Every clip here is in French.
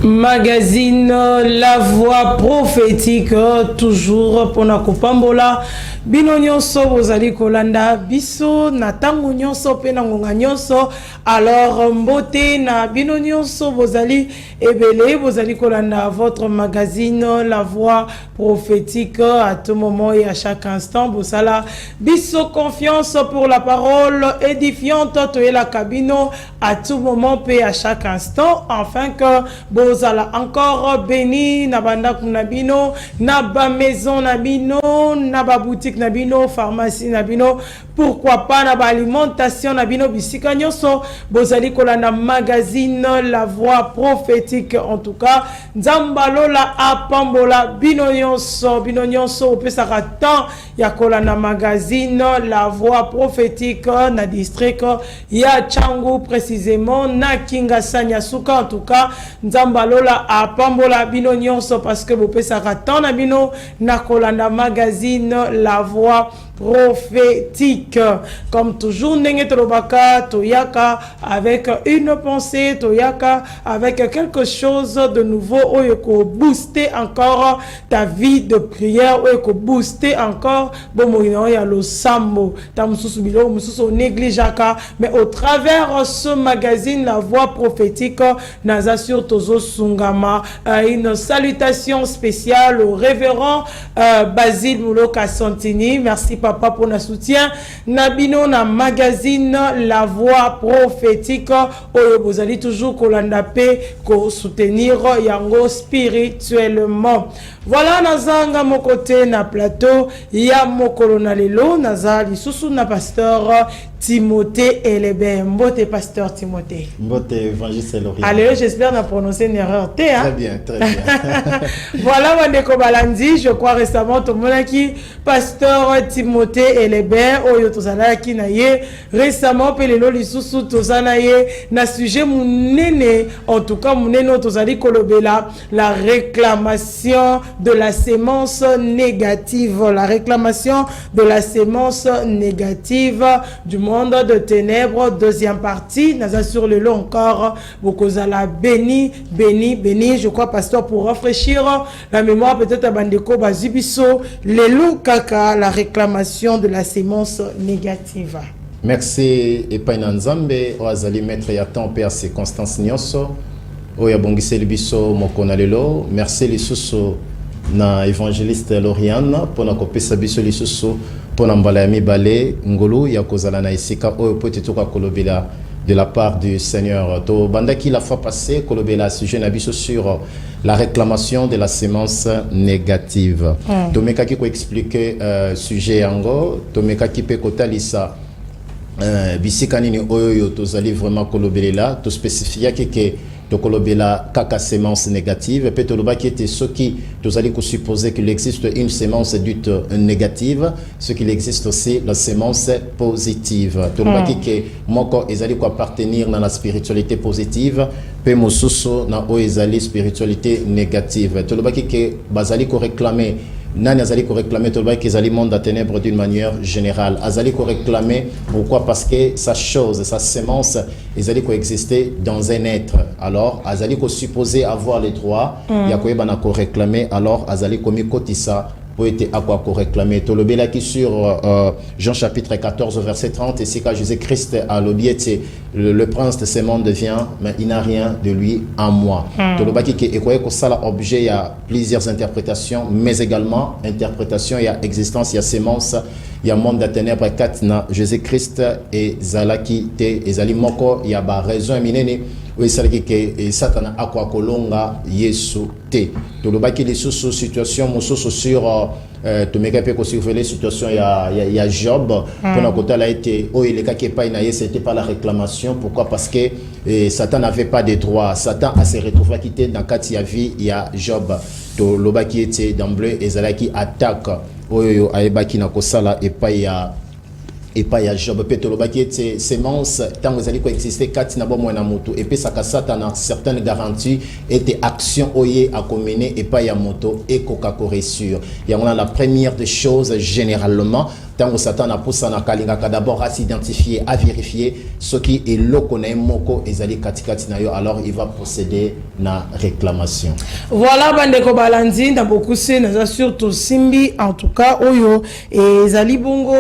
Magazine La Voix Prophétique, toujours pour na kopambola bino nyonso bozali kolanda biso na tango nyonso pe na ngonga nyonso. Alors mbote na bino nyonso bozali ebele bozali kolanda votre magazine La Voix Prophétique à tout moment et à chaque instant. Bosala biso confiance pour la parole édifiante to la cabino à tout moment et à chaque instant, afin que bozala encore béni na banda kunabino na ba maison nabino na ba boutique nabino pharmacie nabino, pourquoi pas na ba alimentation nabino bisika nyonso bozali kolanda magazine La Voix Prophétique. En tout cas nzambalola apambola bino nyonso opesaka temps ya kolanda magazine La Voix Prophétique na district ya Changu, précisément na Kingasanya Suka. En tout cas nzambalola apambola bino nyonso parce que bopesaka temps na bino na kolanda magazine La Voix Prophétique. Comme toujours ndenge tolobaka toyaka avec une pensée, toyaka avec quelque chose de nouveau oyo ko booster encore ta vie de prière, oyo ko booster encore bomoino ya losambo ta mususu bilo mususu négligeaka. Mais au travers ce magazine La Voix Prophétique naza sur tozo sungama une salutation spéciale au révérend Basile Mouloka Santini. Merci papa pour notre soutien. Nabino na magazine La Voix Prophétique. Oyo bozali toujours kolanda pe ko soutenir yango spirituellement. Voilà nazanga mon côté na plateau ya mokolo na lelo naza lisusu na pasteur Timothée Elebe. Mbote pasteur Timothée. Mbote évangéliste Lorient. Allez, j'espère n'a prononcé une erreur. Hein? Très bien, très bien. Voilà, Wandeko Balandi, je crois récemment, tout le monde qui pasteur Timothée Elebe, Oyo Tozana qui naye, récemment, Pelelo Lisusu Tozanaye, na sujet mounene, en tout cas, mounene Tozali Kolobela, la réclamation de la sémence négative, la réclamation de la sémence négative du monde de ténèbres, deuxième partie, naza sur le long encore, Bokozala béni, je crois, pasteur, pour rafraîchir la mémoire, peut-être à Bandeko Bazibiso, les loups kaka, la réclamation de la sémence négative. Merci, et Painanzambe, Oazali Maître Yatan, Père Circonstance Nyoso, Oya Bongise Libiso, Mokonalelo, merci les sous na évangéliste Loriane, pour na kopesa biso les sous pour n'emballer balé ngolo ya kozala na isika oyo potetoka kolobela de la part du Seigneur. To bandaki la fois passée kolobela sujet na biso sur la réclamation de la sémence négative. To mekaki ko expliquer sujet yango, to mekaki pe kotalisa bisika nini oyo tozali vraiment kolobela, to spécifier que to kolobela kaka sémence négative, peut toloba qui était ce qui nous allons supposer qu'il existe une sémence dite négative, ce qu'il existe aussi la sémence positive. Toloba qui que moko ezali ko appartenir dans la spiritualité positive, pe mosusu na o ezali spiritualité négative. Toloba qui que bazali ko réclamer Nani azali ko réclamer tolba qu'ils allaient monde à ténèbres d'une manière générale. Azali ko réclamer pourquoi? Parce que sa chose, sa sémence, ils allaient coexister dans un être. Alors, azali ko supposer avoir les droits, yakoye bana ko réclamer. Alors, azali ko mi kotisa pour être à quoi réclamer. Tolobela qui sur Jean chapitre 14 verset 30 et c'est quand Jésus-Christ a l'objet le prince de ce monde devient, mais il n'a rien de lui en moi. Toloba qui est quoi que ça l'objet, il y a plusieurs interprétations, mais également interprétation, il y a existence, il y a sémence, il y a monde de ténèbres, katna Jésus-Christ et Zalaki te et Zali moko, il y a ba raison minene. Oui, c'est vrai que Satan a quoi kolonga Yesu te. Toloba qui les sous situation, mon sous sur tu me capes aussi les situations il y a Job pour notre côté là été oh il est qui pas inaye c'était pas la réclamation. Pourquoi? Parce que Satan n'avait pas de droits. Satan a se retrouvé quitté dans quatre vie il y a Job. Toloba qui était d'emblée et Zala qui attaque oyo aeba qui na kosala et pas il y a Job Petoloba qui était sémence tant vous allez coexister quatre n'abo moins moto et puis ça Satan a certaines garanties et des actions oye à commener et pas il y a moto et coca sûr. Il y a la première des choses généralement Tango Satan a poussé na kalingaka d'abord à s'identifier, à vérifier ce qui est lokone moko ezali katikati na yo, alors il va procéder na réclamation. Voilà bandeko balandi na beaucoup c'est na surtout simbi en tout cas oyo et ezali bongo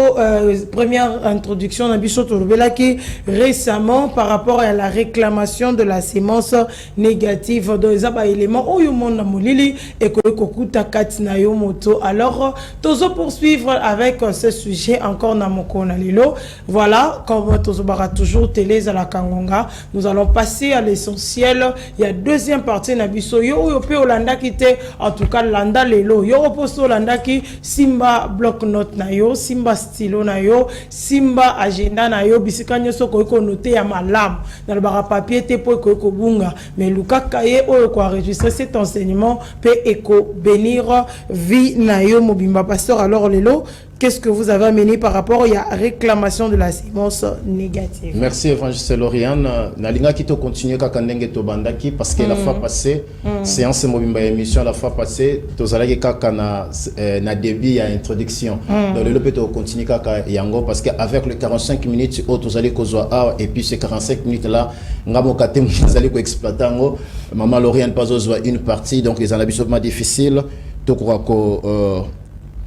première introduction na biso tolobela ki récemment par rapport à la réclamation de la sémence négative de ezaba élément oyo mona molili et kokuta kati na yo moto. Alors tozo poursuivre avec ce sujet encore na mokona lilo. Voilà, comme tozobara toujours télé à la Kangonga, nous allons passer à l'essentiel. Il y a deuxième partie na biso yo yo pe Olanda qui était en tout cas landa lelo yo reposo Olanda qui simba bloc note na yo, simba stylo na yo, simba agenda na yo, bisika nyoso ko noter ya malam dans le bara papier te po ko bunga mais luka kaye o ko enregistrer cet enseignement pe eko bénir vie na yo mobimba pasteur. Alors lelo, qu'est-ce que vous avez amené par rapport à la réclamation de la sémence négative? Merci évangéliste Lauriane. Nalinga qui te continue kakandenge to bandaki parce que la fois passée séance mobimba émission la fois passée tozalaki kaka na début à introduction. Donc le peut continuer kaka yango parce que avec le 45 minutes au tozali kozwa et puis ces 45 minutes là ngamo katem tozali ko exploiter ngo maman Lauriane pas ozwa une partie donc les analyses difficile to ko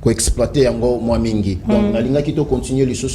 exploiter yango moi mingi. Donc nalinga qui to continuer les choses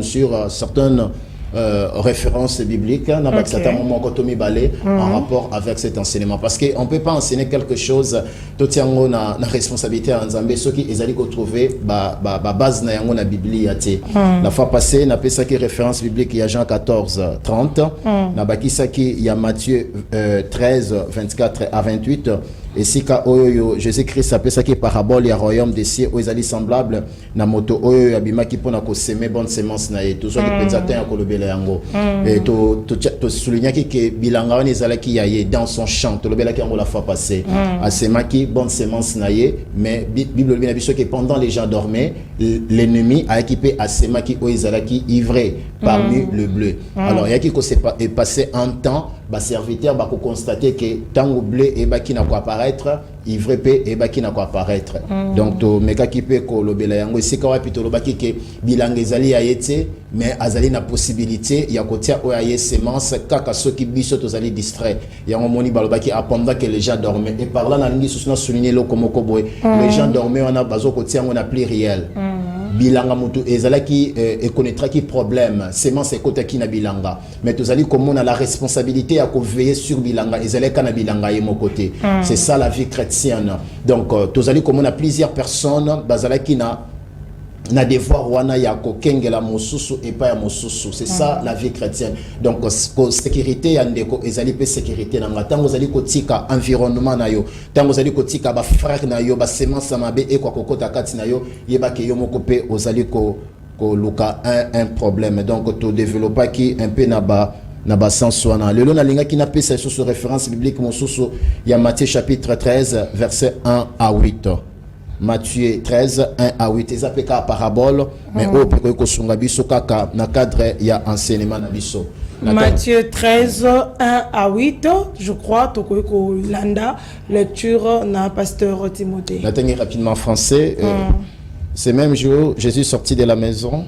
sur certaines références bibliques na ba certains moments quand on balé en rapport avec cet enseignement parce que on peut pas enseigner quelque chose to tiango na responsabilité en Nzambe ceux qui ezali ko trouver ba base na yango na Biblia ate. La fois passée na pesa qui référence biblique il y a Jean 14:30 na bakisa qui il y a Matthieu 13:24 à 28. Et si ka oyo Jésus-Christ appelle ça qui parabole ya royaume des cieux aux ali semblable na moto oyo abima qui pona ko semer bonne semence na et tout ça qui peut atteindre ko lobela yango et to souligner que bilanga wana ezalaki yaye dans son champ to lobela yango la fois passée a semaki bonne semence na ye mais Bible bien biso que pendant les gens dormaient l'ennemi a équipé à semaki oyo ezalaki ivré parmi le bleu. Alors il y a qui ko s'est passé un temps ba serviteur ba ko constater que tango bleu et ba qui n'a quoi apparaître ivre pe et ba qui n'a quoi apparaître. Donc to meka ki pe ko lobela yango isika wa pito lobaki ke bilanga ezali ayete mais azali na possibilité ya kotia o aye semence kaka soki biso tozali distrait yango moni balobaki pendant que les gens dormaient et par là na lingi susuna souligner lo komoko boy les gens dormaient on a bazo kotia on a pluriel bilanga mutu ezalaki et connaîtra qui problème semence ekota ki na bilanga mais tozali comme on a la responsabilité à veiller sur bilanga ezalaka na bilanga ye mon côté. C'est ça la vie chrétienne. Donc tozali comme on a plusieurs personnes bazalaki na devoir wana ya ko kengela mosusu et pas ya mosusu. C'est ça la vie chrétienne. Donc sécurité ya ndeko ezali pe sécurité na ngata ngozali kotika environnement na yo tango zali kotika ba frère na yo ba semence mabe e kwa kokota kati na yo yeba ke yo moko pe ozali ko luka un problème. Donc to développer qui un peu na ba sens wana lelo na linga ki na pesa sur référence biblique mosusu ya Matthieu chapitre 13 verset 1 à 8. Matthieu 13, 1 à 8. Ils appellent ça parabole, mais au peko ko sunga biso kaka na cadre ya enseignement na biso. Matthieu 13, 1 à 8, je crois, toko landa lecture na pasteur Timothée. N'atteignez rapidement en français. Ce même jour, Jésus sortit de la maison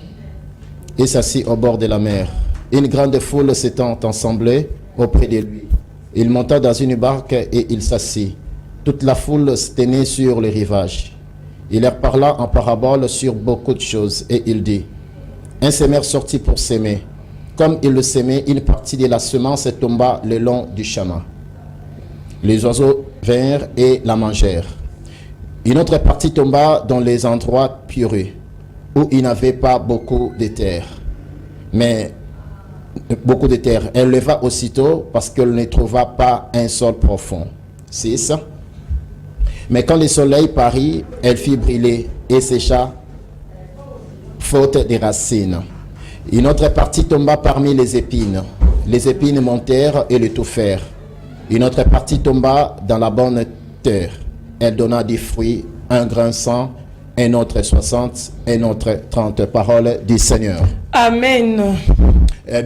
et s'assit au bord de la mer. Une grande foule s'étant assemblée auprès de lui. Il monta dans une barque et il s'assit. Toute la foule se tenait sur le rivage. Il leur parla en parabole sur beaucoup de choses et il dit: un semeur sortit pour s'aimer. Comme il le semait, une partie de la semence tomba le long du chemin. Les oiseaux vinrent et la mangèrent. Une autre partie tomba dans les endroits pierreux, où il n'avait pas beaucoup de terre. Elle leva aussitôt parce qu'elle ne trouva pas un sol profond. 6. Mais quand le soleil parut, elle fit brûler et sécha, faute de racines. Une autre partie tomba parmi les épines. Les épines montèrent et l'étouffèrent. Une autre partie tomba dans la bonne terre. Elle donna des fruits, un grain 100, un autre 60, un autre 30. Parole du Seigneur. Amen.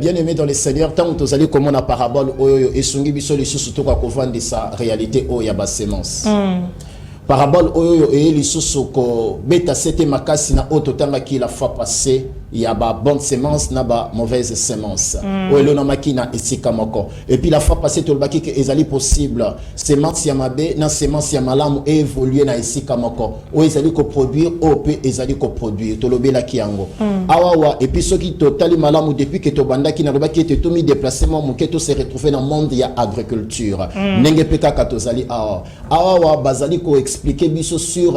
Bien-aimé dans le Seigneur, tant que vous allez comme on a parabole, et sungi biso les sous surtout quand on vend de sa réalité, oh, il y a bas sémence. parabole oyo et lisusu ko beta sete makasi na ototanga ki la fois passée il y a ba bonne semence na ba mauvaise semence oyo na makina esika moko et puis la fois passée tolbaki que ezali possible semence ya mabe na semence ya malamu évoluer na esika moko oyo ezali ko produire op ezali ko produire tolobela ki yango awawa et puis soki totali malamu depuis que tobandaki na lobaki te tomi déplacement mo keto se retrouver dans monde ya agriculture ndenge peka katozali awawa bazali ko expliquer biso sur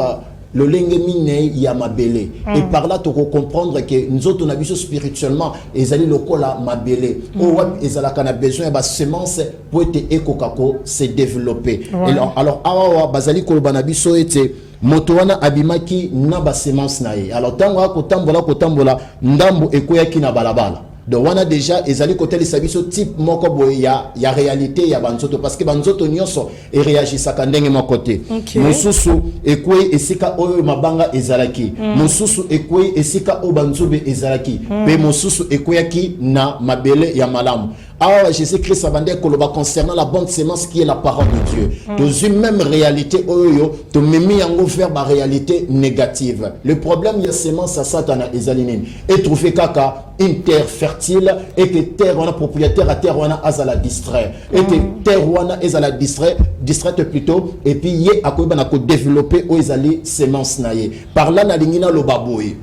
le lenge mine ya mabele et par là tu comprendre que nous autres on a biso spirituellement ezali lokola mabele o wat ezalaka na besoin ba semence pour te ekokako se développer alors awa bazali ko bana biso ete moto wana abimaki na ba semence na ye alors tango kotambola ndambo ekoyaki na balabala. Donc on a déjà ezali côté les sabiso type moko boy ya réalité ya banzoto parce que banzoto nyonso et réagissaka ndenge mo côté mosusu ekwe esika oyo mabanga ezalaki mosusu ekwe esika o banzobe ezalaki pe mosusu ekweyaki na mabele ya malamu. Alors Jésus-Christ abandé koloba concernant la bonne semence qui est la parole de Dieu. Dans une même réalité oyo to memi yango vers la réalité négative. Le problème il y a semence à Satan ezalinine et trouver kaka une terre fertile et que terre on a propriétaire à terre on a azala distrait et que terre on a azala distraite plutôt et puis yé akoba na ko développer o ezali semence naie. Par là na lingina lo baboy.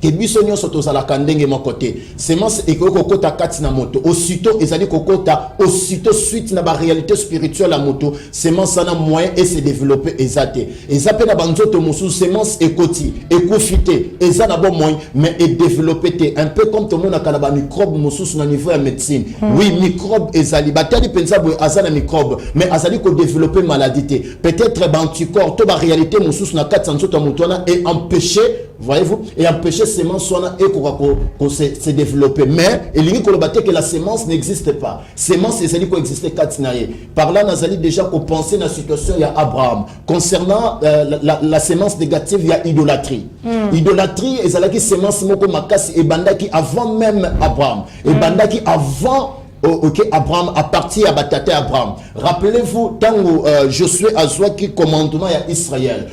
Que biso nyonso tozalaka ndenge mo côté semence ekoko kota kati na moto aussitôt ezali kokota aussitôt suite na ba réalité spirituelle la moto semence na moyen et se développer ezate ezape na banzoto musu semence ekoti ekofite ezana bon moyen mais et développer un peu comme tout le monde a ba microbe musu na niveau ya médecine oui microbe ezali batali pensa bo azana microbe mais azali ko développer maladie peut-être ba anticorps to ba réalité musu na kati nzoto moto na et empêcher voyez-vous et empêcher semence soit et se développer mais il y a que la semence n'existe pas semence ezali ko exister katinaye par là nazali déjà ko penser na situation ya Abraham concernant la semence négative il y a idolâtrie idolâtrie ezalaki semence moko makasi et bandaki avant même Abraham et bandaki avant ok Abraham à partir à Batata Abraham rappelez-vous tango Josué azwa qui commandement ya Israël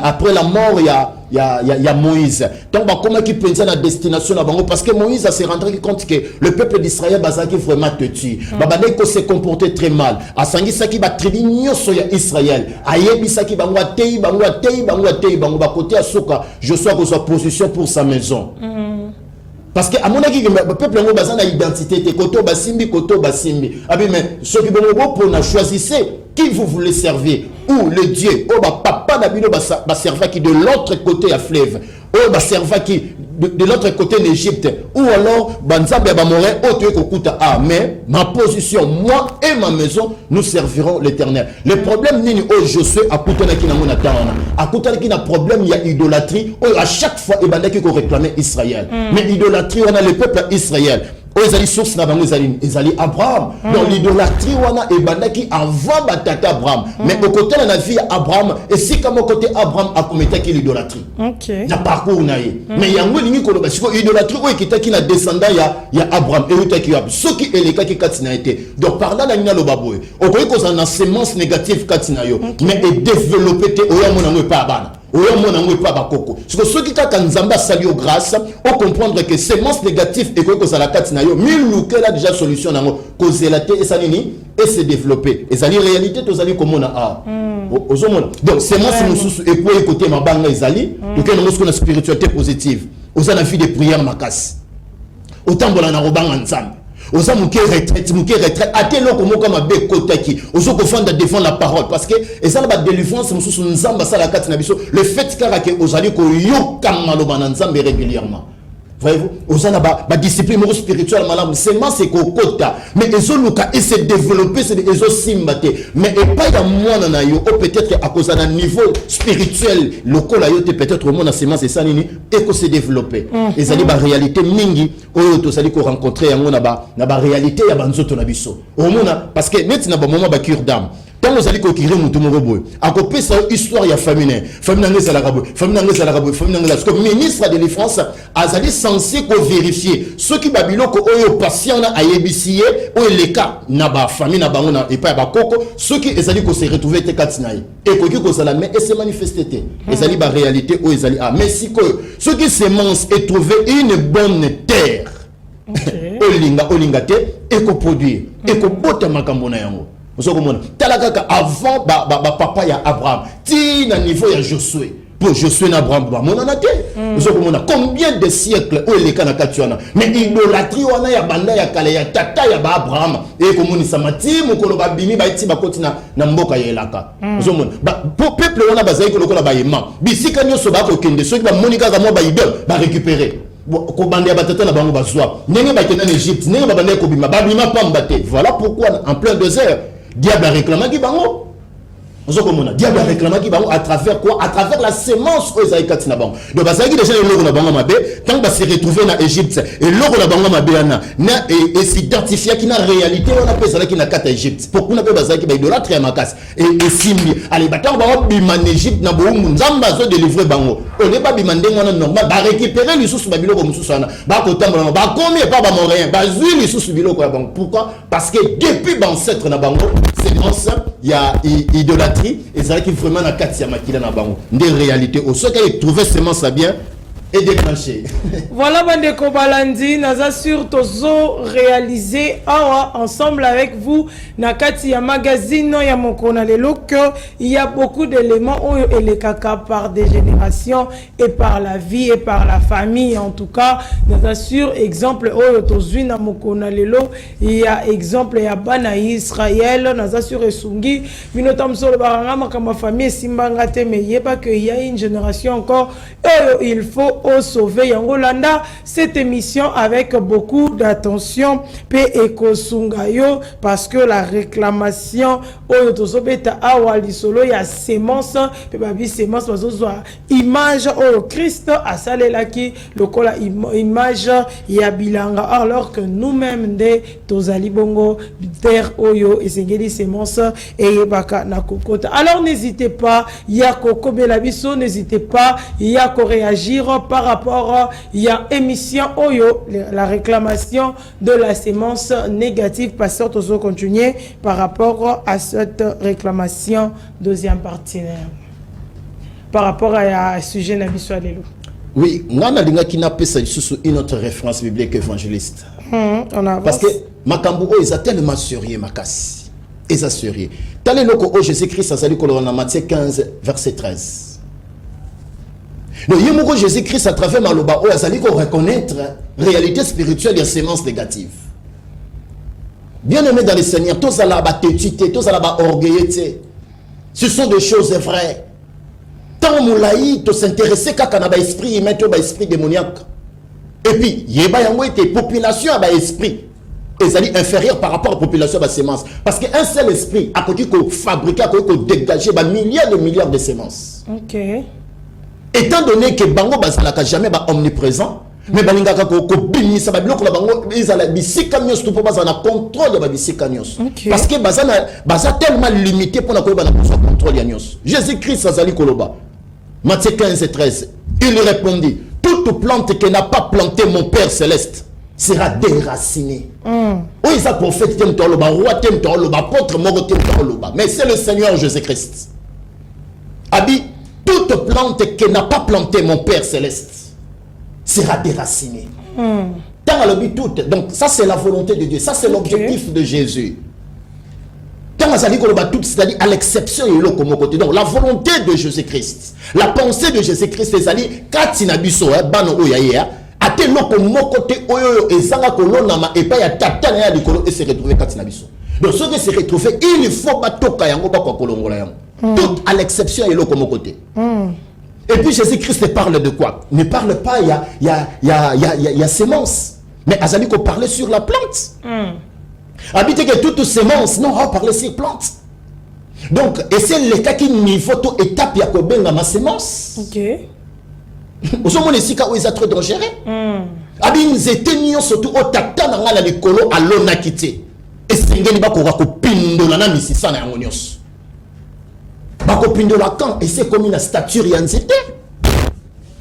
après la mort il y a Moïse donc bah comment qui pensait la destination là parce que Moïse s'est rendu compte que le peuple d'Israël bazaki vraiment têtu babane ko se comporter très mal asangi saki ba tribu nyoso ya Israël ayebi saki bango atei bango ba côté asuka Josué ko sa position pour sa maison. Parce que à mon avis le peuple ngo bazana identité te koto basimbi abi mais ceux qui bongo pour na choisissez qui vous voulez servir ou le Dieu ou ba papa na bino ba serva qui de l'autre côté à fleuve ou ba serva qui de l'autre côté d'Égypte ou alors banzambe ba morin autre kokuta mais ma position moi et ma maison nous servirons l'Éternel. Le problème nini au Josué akutana ki na mona tana akutana ki na problème il y a idolâtrie à chaque fois et bandaki ko réclamer Israël mais idolâtrie on a le peuple Israël ezali source na bango ezali Abraham donc l'idolâtrie wana e bandaki avant batata Abraham mais au côté de la vie Abraham et si comme au côté Abraham a commis l'idolâtrie na parcours na ye mais yango lingi ko ba siko idolâtrie o ekitaki na descendant ya Abraham et utaki ya soki eleka ki katina été donc par là na ngina lo baboy o koyi ko na semence négative katina yo mais et développer te o ya mona ngo pa bana oyo mona ngo pa bakoko siko soki kaka nzamba sali au grâce on comprendre que semence négative et ko za la katina yo miluke la déjà solution nango kozela te et ça nini et se développer et ça li réalité to zali komona ozomona donc semence mususu et ko côté mabanga ezali donc on a une spiritualité positive oza na vie de prière makasi otambola na robanga nzambe oza muke retraite atelo ko moka mabe kotaki ozo ko fanda défendre la parole parce que et ça la délivrance mususu nzamba sala kati na biso le fait que ozali ko yoka maloba na nzambe régulièrement. Voyez-vous, aux ana ba discipline spirituelle malam semence ko kota mais ezoluka et se développer c'est ezo simbate mais et pas ya mwana na yo ou peut-être à cause d'un niveau spirituel lokola yo te peut-être au monde na semence ça nini et ko se développer et ça dit ba réalité mingi oyo to sali ko rencontrer yango na ba réalité ya banzoto na biso au monde parce que net na ba moment ba cure d'âme tant vous allez conquérir mon tomo boy à côté ça histoire ya famille ça la rabo famille parce que ministre de la France azali censé ko vérifier ceux qui babilo ko oyo patient na ayebisiye o les cas na ba famille na bango na et pas ba koko ceux qui ezali ko se retrouver te katinaï et ko ki ko sala mais et se manifester ezali ba réalité o ezali a mais si ko ceux qui semence et trouver une bonne terre olinga te et ko produire et ko bota makambo na yango. Vous savez, avant papa ya Abraham, ti na niveau ya Josué. Pour Josué na Abraham, mon anate. Vous savez combien de siècles où les kana katuana. Mais idolâtrie wana ya banda ya kale ya tata ya Abraham et comme ni samati mukolo ba bimi ba iti ba kotina na mboka ya elaka. Vous savez pour peuple wana bazai ko lokola ba yema. Bisika nyoso ba ko kende so ba monika ka mo ba idole ba récupérer. Ko bande ya batata na bango bazwa. Nenge ba kenda en Égypte, nenge ba bande ko bima ba bima pambate. Voilà pourquoi en plein désert diable a réclamé qui bango. Diable a réclamé qui bango à travers quoi? À travers la sémence aux Aïkati na bango. Donc ça qui déjà le logo na bango mabé tant que se retrouver na Égypte et logo na bango mabé na et s'identifier qui na réalité on appelle ça qui na kata Égypte. Pourquoi on appelle ça qui ba idolâtre ya makas et simbi allez battant bango biman Égypte na bo nzamba zo délivrer bango. On n'est pas bimandé on normal ba récupérer les sous babilo comme sous sana. Ba ko tambola ba combien pas ba moyen ba zui les sous bilo ko bango. Pourquoi? Parce que depuis ancêtre na bango c'est ensemble il y a idolâtrie et ça qui vraiment na katia makila na bango des réalités au ce qu'elle trouver seulement ça bien et déclencher. Voilà Bandeko Balandi, naza sur tozo réaliser awa ensemble avec vous nakati ya magazine ya mokona lelo que il y a beaucoup d'éléments oyo elekaka par des générations et par la vie et par la famille en tout cas naza sur exemple oyo tozui na mokona lelo il y a exemple ya bana Israël naza sur esungi binotam solo baranga makama famille simbanga te mais yeba que il y a une génération encore il faut sauver Yangolanda cette émission avec beaucoup d'attention pe ekosungayo parce que la réclamation oyo tozobeta awa lisolo ya semence pe babi semence bazozwa image oyo Christ asalelaki lokola image ya bilanga alors que nous-mêmes de tozali bongo terre oyo esengeli semence et baka na kokota. Alors n'hésitez pas ya kokobela biso, n'hésitez pas ya ko réagir par rapport il y a émission Oyo, la réclamation de la sémence négative. Pasteur Tozo continuer par rapport à cette réclamation deuxième partenaire. Par rapport à sujet Nabiso Alelo. Oui, nana linga qui n'a pas ça sous une autre référence biblique évangéliste. On avance. Parce que Makambo ils a tellement sérieux makasi. Ils a sérieux. Talé loko o Jésus-Christ a sali kolona Matthieu 15 verset 13. Donc, Jésus-Christ, à travers Maloba, il a reconnaître la réalité spirituelle des sémences négatives. Bien aimé dans le Seigneur, tous à la bâtitude, tous à la orgueillité. Ce sont des choses vraies. Tant moulaï, tu s'intéresser qu'à un esprit, il met un esprit démoniaque. Et puis, il y a une population à l'esprit. Et ça dit inférieur par rapport à la population de la sémence. Parce qu'un seul esprit, à côté qu'on fabrique, à côté qu'on dégage, milliards de sémences. Ok. Étant donné que Bango Bazalaka jamais omniprésent, mais Balingaka ko bini ça va bloquer la Bango Izala bisikanyos tout pour bazana contrôle de bisikanyos. Parce que bazana tellement limité pour la contrôle yanyos. Jésus-Christ azali koloba. Matthieu 15 et 13. Il répondit: toute plante qui n'a pas planté mon Père céleste sera déracinée. Oui, ça prophète tem toloba, roi tem toloba, apôtre moro tem toloba. Mais c'est le Seigneur Jésus-Christ. Abi toute plante qui n'a pas planté mon Père céleste sera déracinée. Tant à l'objet toute. Donc ça c'est la volonté de Dieu. Ça c'est l'objectif de Jésus. Tant à l'objet toute, c'est-à-dire à l'exception de l'autre côté. Donc la volonté de Jésus-Christ, la pensée de Jésus-Christ, c'est-à-dire katina biso bano oyaya ate loko mokote oyo ezanga kolonama et pas ya tatana ya likolo et se retrouver katina biso. Donc ceux qui se retrouvent, il faut batoka yango bakwa kolongola yango. Tout à l'exception de l'autre côté. Et puis Jésus-Christ parle de quoi? Ne parle pas, il y a sémence. Mais Azali qu'on parlait sur la plante. Habitez que toute sémence, non, on va parler sur plante. Donc, et c'est le cas qui niveau tout étape Yakoben dans ma sémence. Ok. Vous avez ici où ils sont trop dangereux. Abin zetenio surtout au tata dans la likolo à l'onakité. Et c'est ngeni ba ko pindo na misisa na ngonyos. bakopindo la camp et c'est comme une stature ya nzete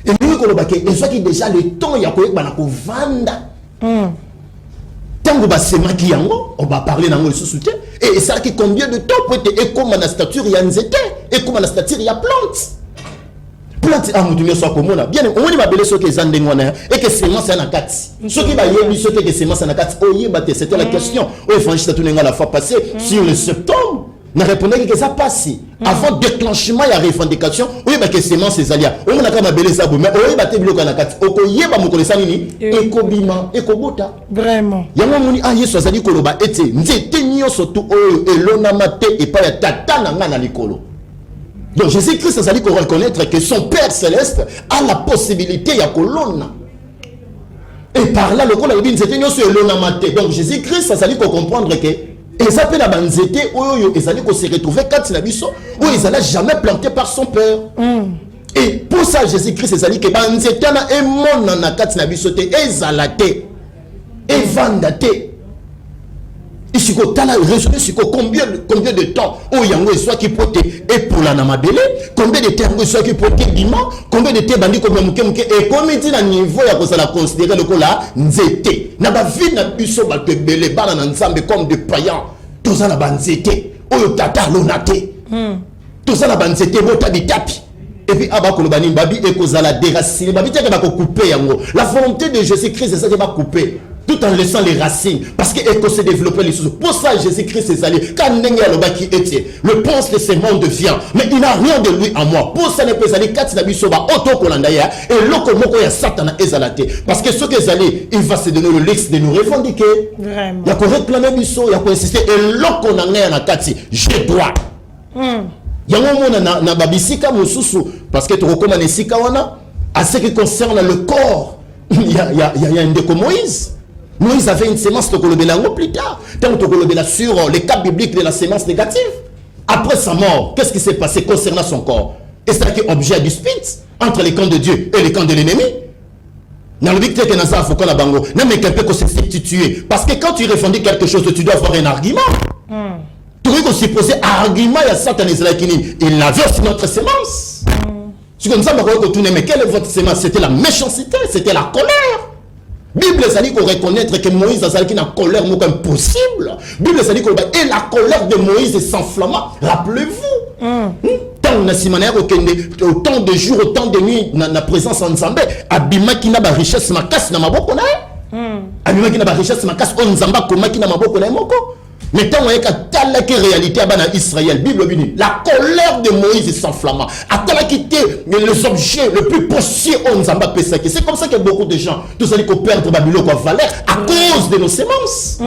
et nous kolobake et soit qui déjà le temps ya koyeba na kovanda tango basemaki yango on va parler nango le soutien et ça qui combien de temps pour être et comme na stature ya nzete et comme na stature ya plante a mutu nyoso akomona bien omoni mabele soki eza ndenge wana et que semence na kati soki bayebi soki que semence na kati oyeba te c'était la question au évangile tunenga la fois passée sur le septembre na répondait que ça passe avant déclenchement ya revendication oyeba que semence ezalia omona kama mabele za bo mais oyeba te biloko na kati okoyeba mokolesa nini ekobima ekobota vraiment yango moni ah yesu azali koloba ete nzete nyonso tu oyo elonama te epai ya tata na nga na likolo. Donc Jésus-Christ a dit qu'on reconnaître que son Père Céleste a la possibilité de colonne. Et par là, le col a dit que donc Jésus-Christ a dit qu'on comprendre que et ça peut la banzete où ils allaient se retrouver quand il a vu ça où ils allaient jamais planté par son Père. Et pour ça Jésus-Christ a dit que banzete na et mon na quand il a vu sauter et zalate et vandate. Ici, combien de temps où yango soit qui pote et pour la namabele, combien de temps soit qui pote diman, combien de temps bandi comme muke et combien de niveau ya ko la considérer le kola nzete. Na ba vie na biso ba te belé bana na nzambe comme de païens. Tout ça na banzete, oyo tata lonate. Tout ça na banzete bota di tapi. Et puis aba ko bani babi e ko la déraciner, babi te ba ko couper yango. La volonté de Jésus-Christ c'est ça qui va couper. Tout en laissant les racines, parce que se développer les choses. Pour ça, Jésus-Christ est allé. Quand qui était, le pense que ce monde vient, mais il n'a rien de lui en moi. Pour ça, il peut aller quand il a mis sur auto kolandaya et l'autre mot ya Satan ezalate. Parce que ce que allé, il va se donner le luxe de nous revendiquer. Vraiment. Il y a qu'on réclamer biso, il y a qu'on insister et l'autre qu'on a na kati, j'ai droit. Il y a un moment na babisika mususu parce que tu recommandes sika wana à ce qui concerne le corps. Il y a un déco Moïse. Moïse avait une sémence de Kolobélango plus tard. Tant que Kolobéla sur les cas bibliques de la sémence négative. Après sa mort, qu'est-ce qui s'est passé concernant son corps? Et c'est un objet à dispute entre les camps de Dieu et les camps de l'ennemi. Dans le but que Nasa Foucault la Bango, non mais quelqu'un peut se substituer. Parce que quand tu revendiques quelque chose, tu dois avoir un argument. Tu dois supposer un argument à Satan et Zalakini. Il avait aussi notre sémence. C'est comme ça que mais quelle est votre sémence? C'était la méchanceté, c'était la colère. Bible dit qu'on reconnaître que Moïse a une colère impossible. Bible dit qu'on et la colère de Moïse s'enflamma. Rappelez-vous. Tant on a simané autant de jours, autant de nuits dans la présence ensemble. Abima qui n'a pas richesse ma casse n'a pas beaucoup. Abima qui n'a pas richesse ma casse on zamba comme qui n'a pas beaucoup. Mais tant on est qu'à telle réalité à Israël, Bible dit la colère de Moïse s'enflamma. À telle quitté les objets les plus précieux on zamba pesaki. C'est comme ça que beaucoup de gens, tout ça dit qu'on perd Babylone quoi valeur à cause de nos sémences.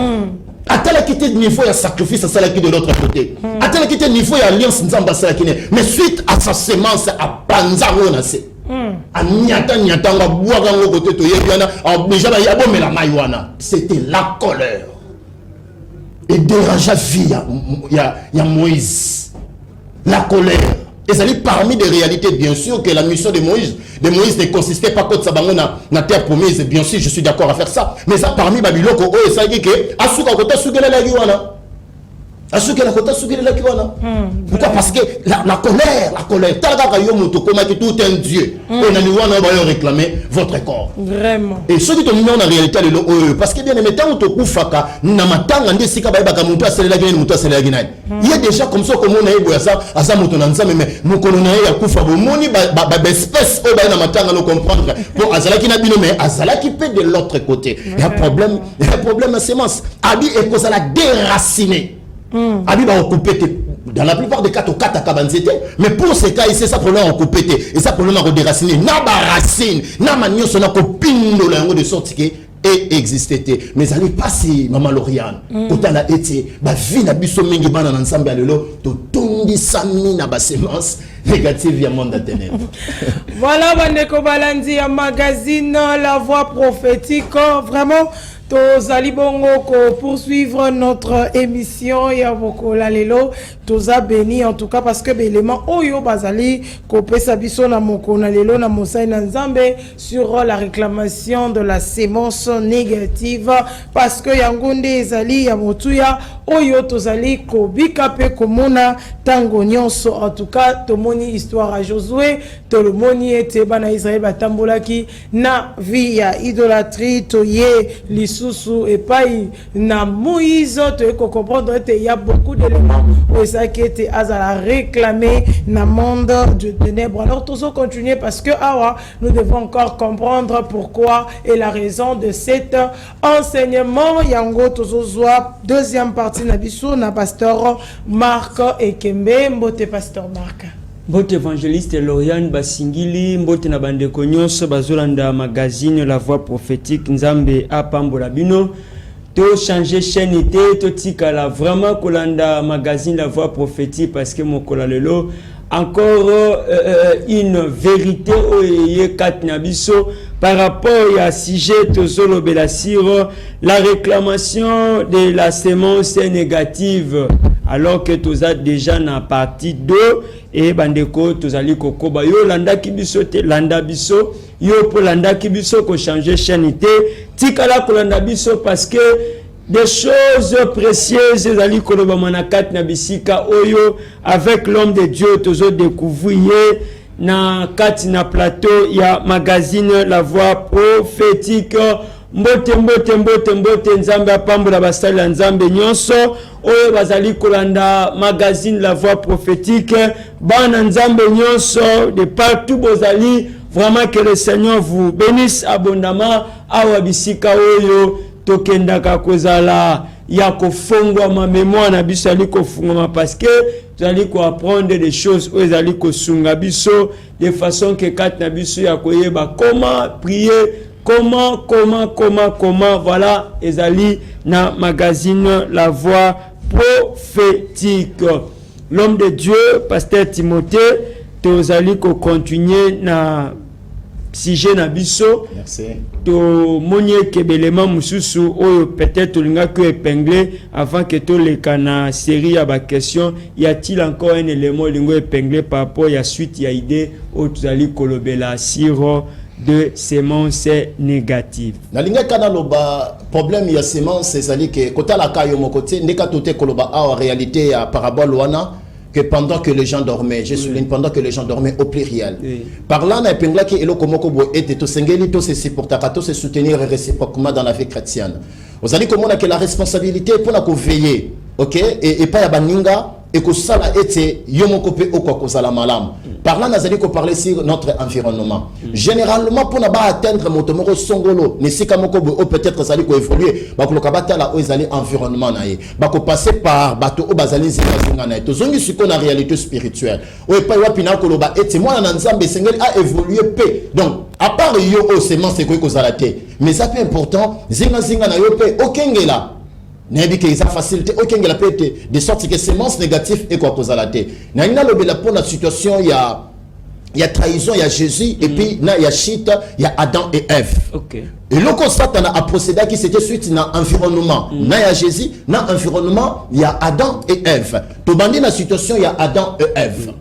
À tel quitté niveau il y a sacrifice à celle qui de l'autre côté. À tel quitté niveau il y a alliance nzamba celle qui mais suite à sa sémence à panza on a c'est. C'était la colère. Et dérangea vie il y a Moïse. La colère. Et ça dit parmi des réalités, bien sûr, que la mission de Moïse ne consistait pas que ça na terre promise. Bien sûr, je suis d'accord à faire ça. Mais ça, parmi Babylone, ça dit que Asuka Kota Sugela la Giwana. Asuka Kota Sugela la Giwana. Pourquoi? Parce que la colère. Talaga Yomuto, comme tout un Dieu. Et Naniwana va réclamer votre corps. Vraiment. Et ceux qui ont mis en réalité, parce que bien aimé, tant que tu faka, namatanga ndesika ba ka mutu aselela gine mutu aselela gine. Il y a déjà comme ça comme on a eu ça, asa mutu na nzambe mais mukolona ya kufa bo moni ba espèce o ba na matanga no comprendre. Bon azala ki na bino mais azala ki peut de l'autre côté. Il y a problème à sémence. Abi et que ça la déraciner. Abi va couper dans la plupart des cas au kata kabanzete mais pour ces cas ici ça problème en couper et ça problème à déraciner na ba racine na manio sona ko pindo la de sorte que et existait mais ça n'est pas si maman Lauriane quand elle a été ba vie na biso mingi bana na ensemble alelo to tondi sami na ba semence négative ya monde ténèbres. Voilà Bandeko Balandi à magazine La Voix prophétique vraiment tozali bongo ko poursuivre notre émission ya bokola lelo toza béni en tout cas parce que l'élément oyo bazali ko pesa biso na mokona lelo na mosai na nzambe sur la réclamation de la sémence négative parce que yangonde ezali ya motuya oyo tozali ko bika pe komona tango nyonso en tout cas tomoni histoire à Josué to le moni ete bana Israël batambolaki na vie ya idolâtrie toye lisusu et pas na Moïse to ko comprendre ete y a beaucoup d'éléments où ça qui était azala réclamer na monde de ténèbres. Alors tous continuer parce que awa nous devons encore comprendre pourquoi et la raison de cet enseignement yango tozozwa deuxième partie na biso na pasteur Marc Ekembe mbote pasteur Marc. Mbote évangéliste Lauriane Basingili, mbote na bandeko nyonso bazolanda magazine La Voix prophétique Nzambe apambola bino. To changer chaîne ité, to tikala vraiment kolanda magazine La Voix prophétique parce que mokola lelo encore une vérité oye katnabiso par rapport à sujet tozolo belasiro la réclamation de la sémence négative alors que toza déjà na partie 2 et bandeko tozali kokoba yo landa kibiso te landa biso yo po landa kibiso ko changer chaîne ité tikala kolanda biso parce que des choses précieuses ezali koloba manakat na bisika oyo avec l'homme de Dieu tozo découvrir na kat na plateau ya magazine La Voix prophétique mbote nzambe apambola basali ya nzambe nyonso oyo bazali kolanda magazine La Voix prophétique bana nzambe nyonso de partout bozali vraiment que le Seigneur vous bénisse abondamment awa bisika oyo tokendaka kozala ya kofungwa ma mémoire na biso ali kofungwa parce que tozali ko apprendre des choses oyo ezali kosunga biso de façon que kat na biso ya koyeba comment prier comment voilà ezali na magazine La Voix prophétique. L'homme de Dieu pasteur Timothée tozali ko continuer na sujet na biso. Merci. To monye kebelema mususu oyo peut-être linga que épinglé avant que to le kana série à ba question y a-t-il encore un élément lingo épinglé par rapport à suite ya idée au tuzali kolobela siro de sémence négative. Na linga kana loba problème ya sémence ezali que kota la kayo mokote ndeka tote koloba en réalité ya parabole wana que pendant que les gens dormaient, je souligne pendant que les gens dormaient au pluriel. Par là, on a épinglé que elo komoko bo ete to sengeli to se supportaka to se soutenir réciproquement dans la vie chrétienne. Vous allez comment on a que la responsabilité pour la veiller, ok, et pas ya baninga et que ça la été yomoko pe okwa kozala malam. Par là, nous allons parler sur notre environnement. Généralement, pour ne pas atteindre mon tomoro songolo, ne si kamoko ou peut-être ça allait évoluer, bah que le kabata là où ils allaient environnement naïe, bah que passer par bateau au bazali zinga naïe. Tous on est la réalité spirituelle. Ou pas wa pina koloba et moi na nzambe sengel a évolué pe. Donc à part yo au sémence c'est quoi kozalate. Mais ça c'est important, zinga na yo pe okengela. N'est-ce que ça facilité aucun la peut être de sorte que sémence négative et quoi cause à la tête. N'a pas le pour la situation il y a trahison il y a Jésus et puis il y a shit il y a Adam et Ève. OK. Et le constat a procédé qui c'était suite dans environnement. Na ya Jésus, dans environnement il y a Adam et Ève. To bandi la situation il y a Adam et Ève.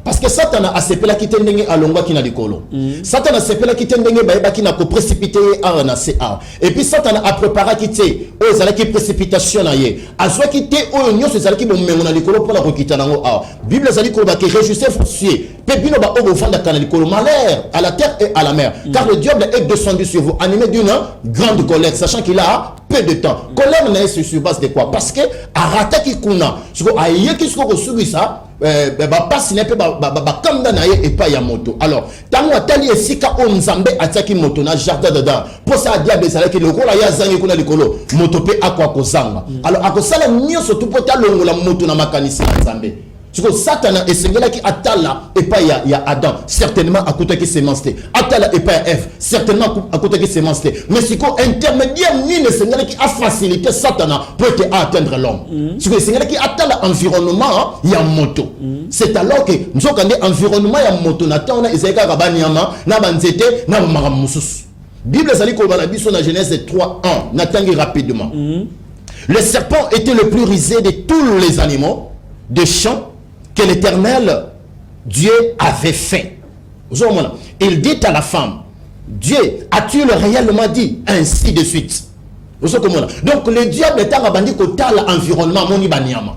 Parce que Satan a sepela qui tendenge à longwa qui na likolo. Satan a sepela qui tendenge ba qui na ko précipiter à na CA. Et puis Satan a préparé qui té o zala qui précipitation na ye. Azwa qui té o nyonso zala qui bomengo na likolo pour la kokita nango a. Bible zali ko ba qui réjouissez forcier. Pe bino ba o vanda kana likolo malheur à la terre et à la mer. Car le diable est descendu sur vous animé d'une grande colère sachant qu'il a peu de temps. Colère n'est sur base de quoi? Parce que arata qui kuna. Siko aye qui siko subi ça passe n'est pas comme dans et pas ya moto. Alors tant atali esika o nzambe ataki moto na jardin dedans pour ça diable ça que le kola ya zangi kuna likolo moto pe akwa kozanga. Alors akosala nyonso tout pour talongola moto na makanisa nzambe. Siko Satan esengela ki atala et pas ya Adam certainement à côté qui sémence atala et pas Ève certainement à côté qui sémence mais siko intermédiaire ni ne sengela qui a facilité Satan pour atteindre l'homme. Siko sengela qui atala environnement ya moto. C'est alors que nous avons environnement ya moto na tona ezeka kabanyama na banzete na maramususu. Bible ezali ko bana biso na Genèse 3:1 natangi rapidement. Le serpent était le plus rusé de tous les animaux de champ que l'Éternel Dieu avait fait. Il dit à la femme, Dieu, as-tu réellement dit ainsi de suite? Donc le diable est en abandonné total environnement moni banyama.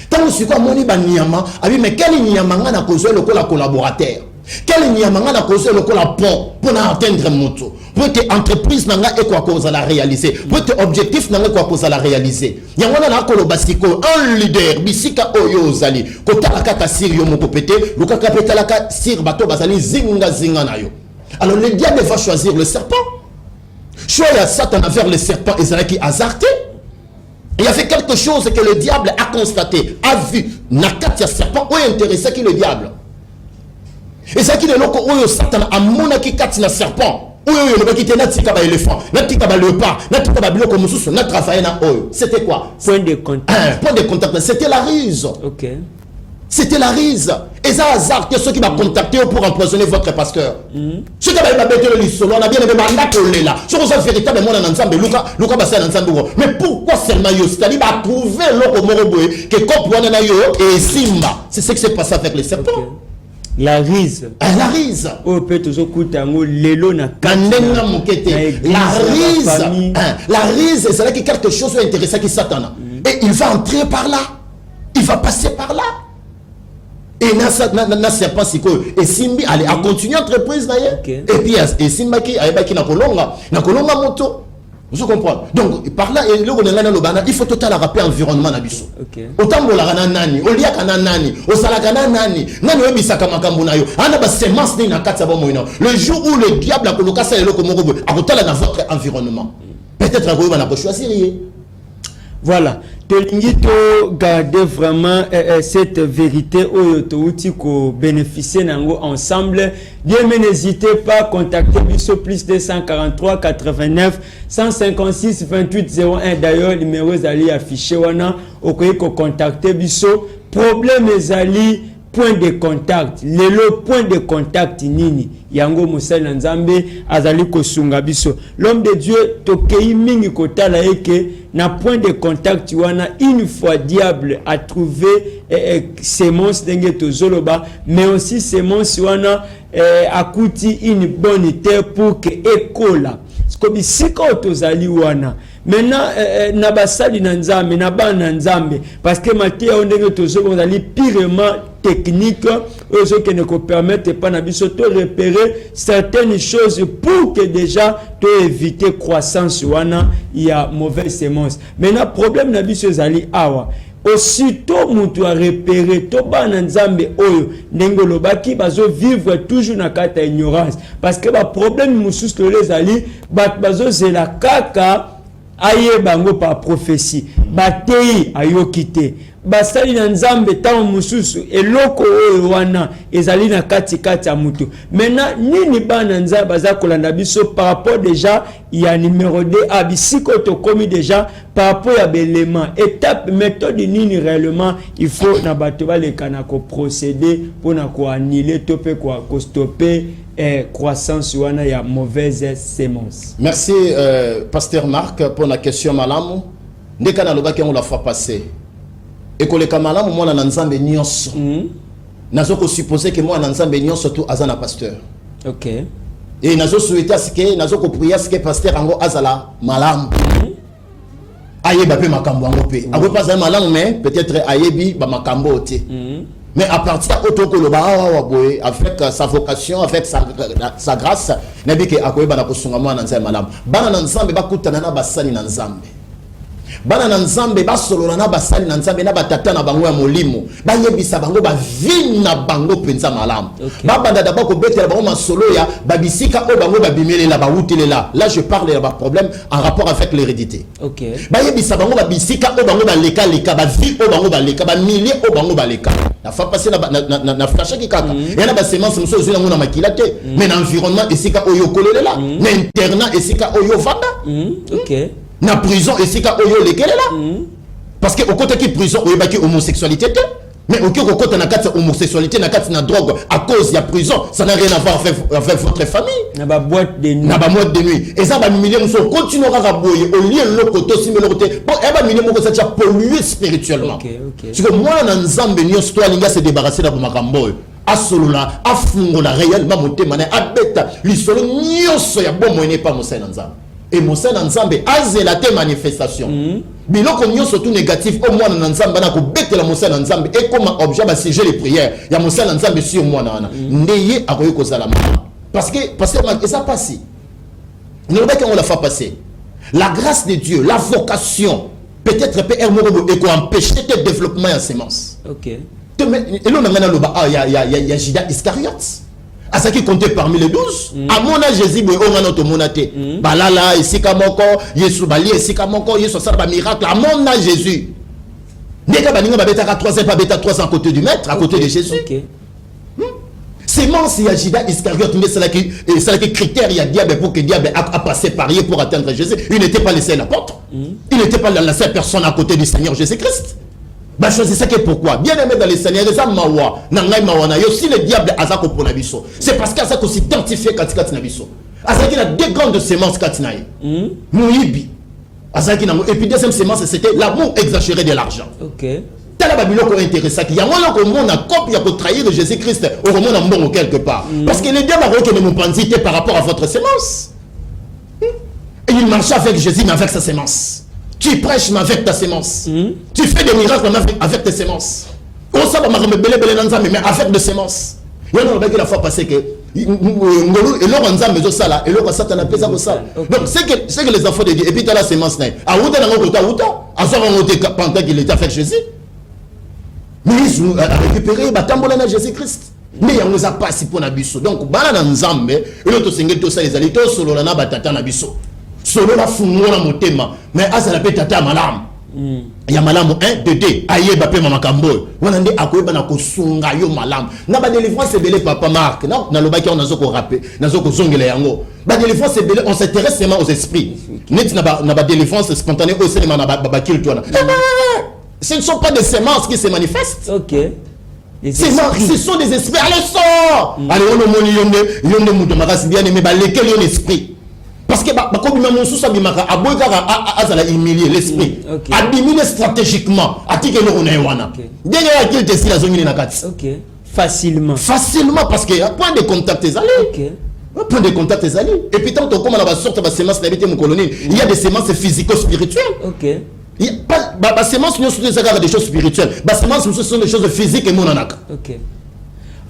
Tant que quoi moni banyama, mais quel nyama na cause le collaborateur? Quel nyama na cause le pont pour atteindre moto? Pour que entreprise nanga et quoi cause la réaliser? Pour que objectif nanga quoi cause la réaliser? Yangwana na kolo basiko un leader bisika oyo zali kota la kata sir yo moko pété, luka kapeta la kata sir bato bazali zinga na yo. Alors le diable va choisir le serpent. Choisir Satan vers le serpent et qui hasardé. Il y a fait quelque chose que le diable a constaté, a vu. Nakatia serpent, où est intéressé qui le diable? Et ça qui est loco, où Satan a monaki katina serpent. Où est le qui était natika ba éléphant, natika ba léopard, natika ba biloko mususu, na travailler na oyo. C'était quoi? Point de contact. Point de contact, c'était la ruse. OK. C'était la ruse. Et ça hasard que ceux qui m'ont contacté pour empoisonner votre pasteur. Ceux qui m'ont bêté le solo, on a bien aimé mandat pour les là. Je vous véritablement en ensemble, Luka Bassan ensemble. Mais pourquoi seulement yo? C'est-à-dire, il a trouvé l'eau Moroboé, que comme on a yo et Simba. C'est ce qui s'est passé avec les serpents. Okay. La rise. La rise. Oh, peut toujours coûter un mot, l'élo na la rise, c'est là que quelque chose est intéressant qui Satan. Et il va entrer par là. Il va passer par là. Et na serpent siko et Simbi allez à continuer entreprise na Okay. Et puis et Simba qui na kolonga moto. Vous comprenez? Donc par là et le gonanga no bana il faut total rappeler environnement na biso. OK. Otambola kana nani, olia kana nani, osala kana nani, nani webisaka makambo na yo. Ana ba semence ni na katsa ba moino. Le jour où le diable a coloca ça eloko moko boy, akotala dans votre environnement. Peut-être que vous allez choisir. Voilà. Tolingi to garder vraiment cette vérité outil ko bénéficier nango ensemble. Bien, mais n'hésitez pas à contacter Bisso plus 243 89 156 28 01. D'ailleurs, numéro zali affiché wana okoyi ko contacter Bisso. Problème ezali point de contact. Lelo point de contact nini yango mosali na nzambe azali kosunga biso. L'homme de Dieu tokei mingi kotala eke na point de contact wana une fois diable a trouvé sémence denge tozoloba, mais aussi sémence wana akuti une bonne terre pour que ekola skobi sika tozali wana. Maintenant na basali na nzambe na bana nzambe parce que matia ondenge tozoloba zali pirement technique eux qui ne permettent pas na biso to repérer certaines choses pour que déjà to éviter croissance wana il y a mauvaise sémence. Maintenant problème na biso zali awa aussitôt mutu a repéré to bana nzambe oyo ndenge lobaki bazo vivre toujours na kata ignorance parce que ba problème mususu to les ali bazo zela kaka aye bango par prophétie batei ayokite basali na nzambe tango mususu eloko oyo wana ezali na kati ya mutu. Maintenant nini bana nzambe baza kolanda biso par rapport déjà il y a numéro 2 abisiko to komi déjà par rapport à l'élément étape méthode nini réellement il faut na bato balekana ko procéder pour na ko annuler to pe ko stopper croissance wana ya mauvaise sémence. Merci pasteur Marc pour la question malamu ndeka na lobaki on la fois passée. Et que les camarades moi na nzambe nyonso nazo ko supposer que moi na nzambe nyonso tout azana pasteur. OK. Et nazo souhaiter ce que nazo ko prier ce que pasteur ango azala malamu. Ayeba pe makambo ango pe. Ako pas azala malamu mais peut-être ayebi ba makambo oté. Mais à partir autour de avec sa vocation, avec sa grâce, nabi ke akoyeba na kosunga moi na nzambe malamu. Bana na nzambe bakutana na basali na nzambe. Bana na nzambe basolola na basali na nzambe na batata na bango ya molimo bayebisa bango ba vina bango penza malamu. Babanda d'abord ko betela bango masolo ya babisika o bango babimelela ba wutelela. Là je parle de problème en rapport avec l'hérédité. OK. Bayebisa bango babisika o bango ba leka leka ba vi o bango ba leka ba milliers o bango ba leka. La fa passer na flash ki kaka. Et na ba semence muso zuna ngona makilate. Mais l'environnement esika o yo kolelela. Na internat esika o yo vanda. OK. Na prison et sika oyo lekele là parce que au côté qui prison oyo baki homosexualité Mais au cas où on a une homosexualité, on a une drogue à cause de la prison, ça n'a rien à voir avec votre famille. Na ba boîte de nuit. Na ba boîte de nuit. Et ça va milliers nous continuera à boyer au lieu de l'autre aussi mais l'autre. Bon, et ba milliers ça déjà pollué spirituellement. OK. Parce que moi dans Nzambe ni histoire linga se débarrasser da makambo. A solola, a fungola réellement monter mané a beta. Li solo nyonso ya bon moyen pas mo na Nzambe. Et mon sein Nzambe a zélaté manifestation. Biloko nyonso tout négatif au moins na Nzambe na ko betela mon sein Nzambe et comme objet ba sujet les prières. Ya mon sein Nzambe sur moi na. Ndeye akoyi ko zala parce que ça passe. Nous on l'a fait passer. La grâce de Dieu, la vocation peut-être peut empêcher le développement en sémence. OK. Et là on a il y a Judas Iscariote. À ce qui comptait parmi les 12, à mon âge, Jésus, on a notre monate. Balala, ici, Kamoko, Yesu, Bali, ici, Kamoko, Yesu, ça va miracle. À mon âge, Jésus. N'est-ce pas 3 ans à côté du maître, à côté de Jésus. Sémence, il y a Judas Iscariote, mais c'est là que critère, il y a diable pour que diable a passé parier pour atteindre Jésus. Il n'était pas le seul apôtre. Il n'était pas la seule personne à côté du Seigneur Jésus-Christ. Bah, c'est ça que pourquoi bien aimé dans les Seigneurs si le diable a ça pour la biso c'est parce qu'à ça qu'on s'identifie quand il a biso à ça qu'il a deux grandes semences quand il a mouibi à ça qu'il a et puis deuxième semence c'était l'amour exagéré de l'argent. OK. T'as la babylone qui est intéressant il y a moins que monde a copie pour trahir Jésus-Christ au moment d'un bon quelque part parce que le diable a reconnu mon pensité par rapport à votre semence et il marchait avec Jésus mais avec sa semence. Tu prêches mais avec ta sémence. Tu fais des miracles avec tes sémences. On sait pas mais avec des sémences. Il y a une fois passé que et l'or en zame ça là et l'or Satan a pesé pour ça. Donc c'est que les enfants de Dieu et puis tu as la sémence là. À où dans l'autre à ça on était pendant qu'il était avec Jésus. Mais ils a récupéré batambola Jésus-Christ. Mais on nous a pas si pour nabiso. Donc bana nzambe et l'autre singé tout ça les alitos solo na batata nabiso. Solo la fungona motema mais asa la petata malam ya malamu 1 2 2 aye ba pe mama kambo wana ndi akoyeba na kosunga yo malam na ba délivrance belé papa Marc na lobaki on nazo ko rapper nazo ko zongela yango ba délivrance belé on s'intéresse seulement aux esprits net na ba délivrance spontanée au cinéma na ba kill toi ce ne sont pas des semences qui se manifestent. OK. Ce sont des esprits. Allez sort allez on moni yonde muto makasi bien aimé ba lequel yon esprit. Parce que comme mon sous abimaka aboyaka azala humilier l'esprit abiminer stratégiquement atike no na wana bien qu'il te sila zongini na kati. OK. Facilement parce que point de contact est allé. OK. Point de contact est allé et puis tant que comme on a sorte ba sémence d'habiter mon colonie il y a des sémences physico-spirituelles. OK. Il y a pas sémences nous sont des choses spirituelles ba sémences nous sont des choses physiques et monanaka. OK.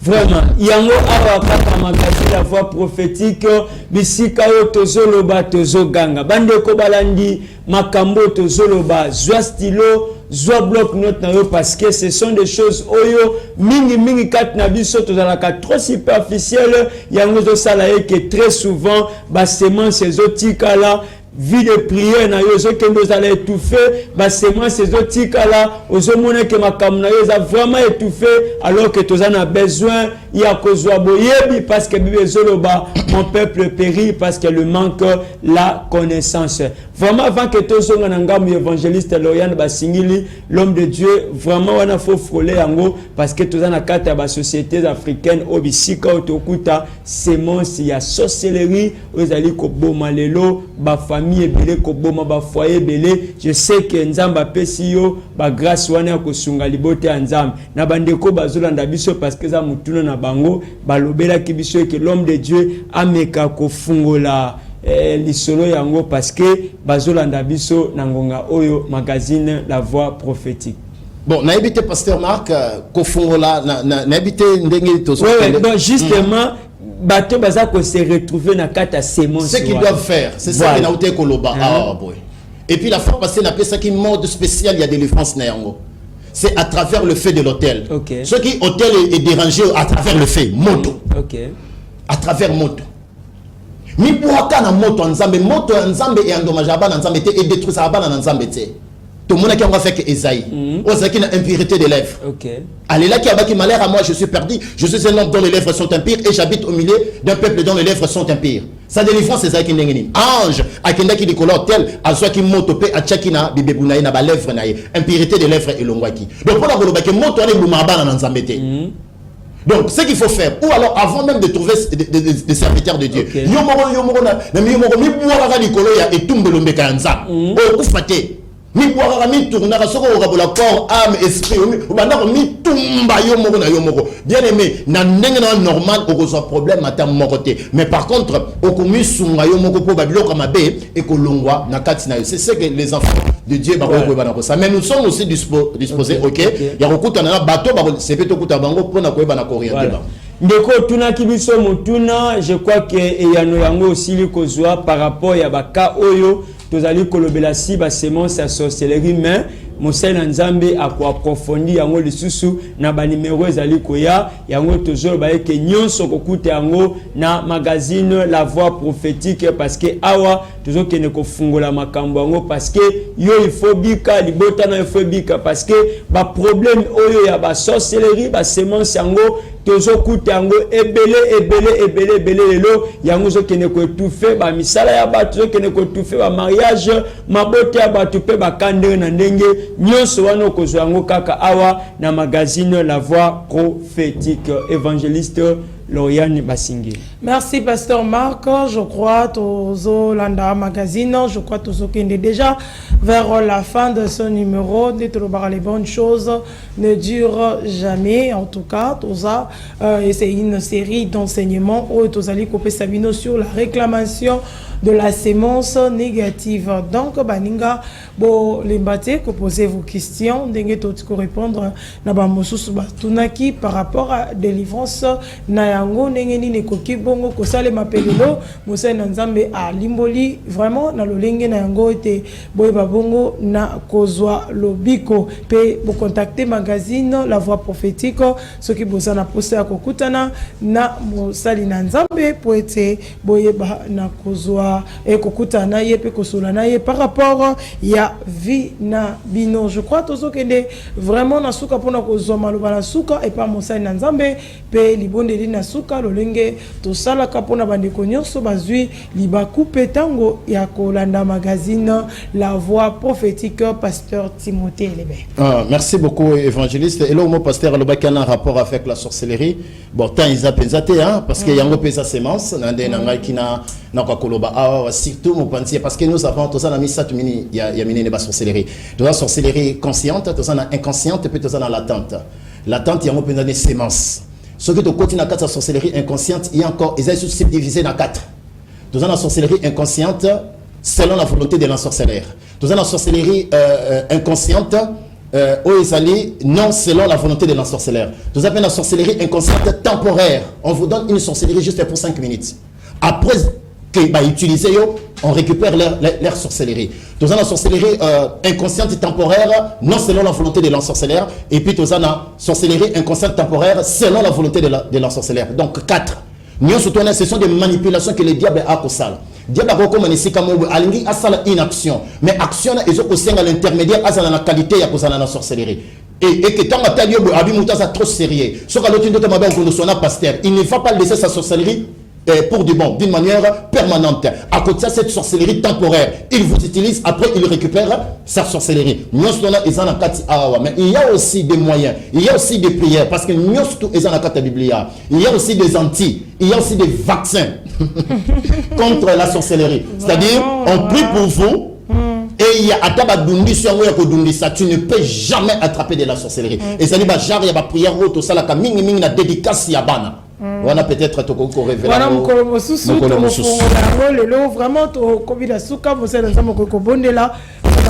Vraiment, yango awa kaka magazine la voix prophétique bisika yo tozoloba tozoganga bande ko balandi makambo tozoloba zwa stylo zwa bloc note na yo parce que ce sont des choses oyo mingi kat na biso tozalaka trop superficiel yango zo sala que très souvent ba semence ezotikala vie de prière na yo zo kendo za étouffer ba semence ezotikala ozomona que makambo na yo za vraiment étouffé alors que tozana besoin ya kozwa boyebi parce que bible zoloba mon peuple périt parce que le manque la connaissance. Vraiment avant que tozonga na ngamu évangéliste Loriane Basingili l'homme de Dieu vraiment wana faut frôler yango parce que tozana kata ba sociétés africaines obisika otokuta semence ya sorcellerie ozali ko boma lelo ba famille belé ko boma ba foyer belé. Je sais que nzamba pesi yo ba grâce wana ko sunga libote ya nzamba na bandeko bazolanda biso parce que za mutuna na bango balobela ki biso que l'homme de Dieu ameka ko fungola lisolo yango parce que bazolanda biso na ngonga oyo magazine la voix prophétique. Bon, na habité pasteur Marc ko fungola na habité ndenge to so. Donc justement bateau baza ko se retrouver na kata sémence. Ce qu'ils doivent faire, c'est ça que na oté koloba. Ah boy. Et puis la fois passée na pesa qui mode spécial il y a délivrance na yango. C'est à travers le feu de l'hôtel. OK. Ce qui hôtel est dérangé à travers le feu, moto. OK. À travers moto. Mi boaka na moto nzambe et endommageaba na nzambe et détruit ça na nzambe te. Tout le monde qui a fait que Esaïe. On sait qu'il a impureté des lèvres. OK. Allez là qui a bâti malheur à moi, je suis perdu. Je suis un homme dont les lèvres sont impures et j'habite au milieu d'un peuple dont les lèvres sont impures. sa délivrance ezalaki ndenge nini ange akendaki likolo tel azwaki moto mpe atiaki na bibebu na ye na balèvre na ye impurité de lèvre elongwaki donc mpona kolobaki moto wana ebumaka bana na nzambe te. Donc, ce qu'il faut faire, ou alors avant même de trouver des serviteurs de Dieu, mi boira mi tourna soko la corps âme esprit mi tumba yo moko na yo moko bien aimé na ndenge na normal o ko problème ata mokoté mais par contre o ko mi sunga yo moko po babilo kama be et ko longwa na kati na yo c'est ce que les enfants de Dieu ba ko ba na ko ça mais nous sommes aussi disposés OK ya ko kuta na bateau ba c'est peut kuta bango pona ko ba na ko orienter ba ndeko tuna kibiso mutuna je crois que eyano yango aussi li kozwa par rapport ya baka oyo tozali kolobela si ba semence ya sorcellerie mais Mosai Nzambe a ko approfondir yango lisusu na ba numéro ezali koya yango toujours ba ke nyonso kokuta yango na magazine La Voix Prophétique parce que awa toujours ke ne ko fungola makambo yango parce que yo il faut bika libota na il faut bika parce que ba problème oyo ya ba sorcellerie ba semence yango toujours kuta yango ebele lelo yango zo ke ne ko étouffer ba misala ya ba toujours ke ne ko étouffer ba mariage mabote ya ba tupe ba kandere na ndenge nyonso wana kozwa yango kaka awa na magazine La Voix Prophétique. Évangéliste Lauriane Basingili. Merci Pasteur Marc. Je crois Tozo Landa Magazine. Je crois Tozo Kende déjà vers la fin de ce numéro. Les bonnes choses ne durent jamais. En tout cas, Toza, c'est une série d'enseignements où Tozali Kopé Sabino sur la réclamation de la sémence négative. Donc, Baninga, bo lembate, que posez vos questions, dengue tout répondre na ba mosusu ba tunaki par rapport à délivrance na yango ndenge ni nekoki bongo ko sale mapelelo Mosai Nzambe a limboli vraiment na lolenge na yango ete boye ba bongo na kozwa lobiko pe bo contacter magazine La Voix Prophétique ce qui boza na poste ya kokutana na Mosali Nzambe po ete boye ba na kozwa et kokutana ye pe kosolana ye par rapport ya vie na bino. Je crois tozo kende vraiment na suka pona kozwa maloba na suka et pas Mosai Nzambe pe libondeli na suka lolenge to sala kapona bandeko nyonso bazui libaku petango ya kolanda magazine La Voix Prophétique. Pasteur Timothée Elebe. Merci beaucoup évangéliste. Et là mon pasteur alobaki en rapport avec la sorcellerie. Bon tant ils appenzate hein parce que yango pesa semence na ndé na ngai kina na kwa koloba surtout mon pensier parce que nous avons tous en mis ça mini ya mini ne ba sorcellerie. Tous la sorcellerie consciente, tous en inconsciente puis tous en latente. Latente yango penza des semences. Ce que tu continues à quatre sorcellerie inconsciente, il y a encore ils sont subdivisés dans 4. Tous en la sorcellerie inconsciente selon la volonté de l'ensorceleur. Tous en la sorcellerie inconsciente non selon la volonté de l'ensorceleur. Tous appelez la sorcellerie inconsciente temporaire. On vous donne une sorcellerie juste pour 5 minutes. Après que bah, utiliser on récupère leur sorcellerie. Tous en la sorcellerie inconsciente et temporaire non selon la volonté de l'ensorceleur. Et puis tous en la sorcellerie inconsciente temporaire selon la volonté de l'ensorceleur. Donc 4. Ce sont des manipulations que le diable a causées. Le diable a recommandé alingi asala inaction. Mais action est aussi à l'intermédiaire à la qualité ya causana la sorcellerie. Et que tant que tu as abimuta ça trop sérieux. Ce que l'autre de ma belle pasteur, il ne va pas laisser sa sorcellerie pour du bon, d'une manière permanente. À côté de cette sorcellerie temporaire, il vous utilise, après il récupère sa sorcellerie. Mais il y a aussi des moyens, il y a aussi des prières, parce que il y a aussi des anti, il y a aussi des vaccins contre la sorcellerie. C'est-à-dire, on prie pour vous. Et il y a tu ne peux jamais attraper de la sorcellerie. Et ça dit, il y a des prières, il y a des dédicaces, il y a on a peut-être tout révélé. Voilà mon susu, vraiment to kobila suka Mosai Nzambe ko bondela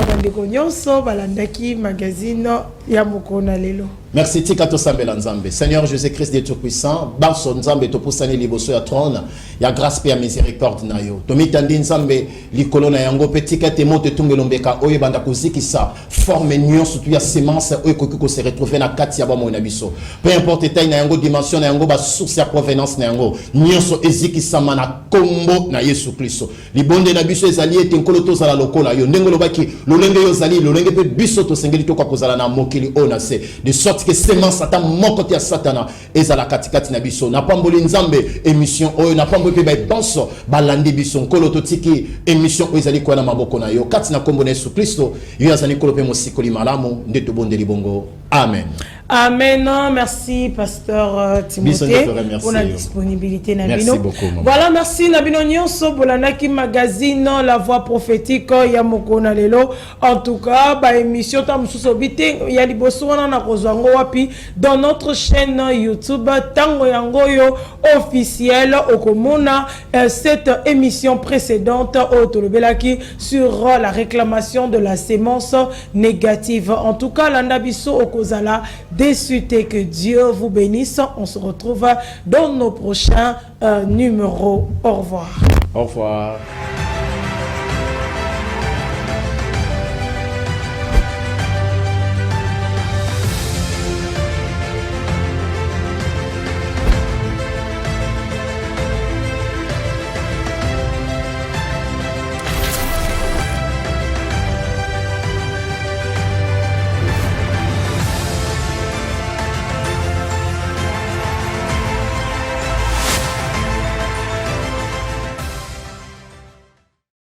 bandeko nyonso balandaki magazine ya mokona lelo. Merci Tikato Sambela Nzambe. Seigneur Jésus-Christ de Tout-Puissant, Banso Nzambe to poussani liboso ya trône, ya grâce pe ya miséricorde na yo. Tomitandi Nzambe likolo na yango petika temo te tungelombeka oye banda kozikisa forme nyonso tu ya semence oye kokiko se retrouver na kati ya bamo na biso. Peu importe taille na yango dimension na yango ba source ya provenance na yango. Nyonso ezikisa mana kombo na Yesu Kristo. Libonde na biso ezali ete nkolo to zala lokola yo ndengolo baki lolenge yo zali lolenge pe biso to sengeli to kwa kozala na mokili ona se de sorte que semence ata moko te ya satana ezala katikati na biso na pamboli nzambe émission oyo na pamboli pe ba bonso balandi biso nkolo totiki émission oyo ezali kwa na maboko na yo kati na kombo na Yesu Kristo yo azali kolo pe mosikoli malamu nde tobondeli bongo amen. Amen. Merci, Pasteur Timothée, pour la disponibilité. Merci beaucoup. Maman. Voilà, merci Nabino Nyonso, Bolanaki Magazine, La Voix Prophétique, Yamoko Nalelo. En tout cas, bah, émission Tamsusobite, Yaliboso, Wapi, dans notre chaîne YouTube, Tango Yangoyo officiel, Okomona, cette émission précédente, Otolobelaki, sur la réclamation de la sémence négative. En tout cas, Landabiso Okozala, déçu et que Dieu vous bénisse. On se retrouve dans nos prochains numéros. Au revoir. Au revoir.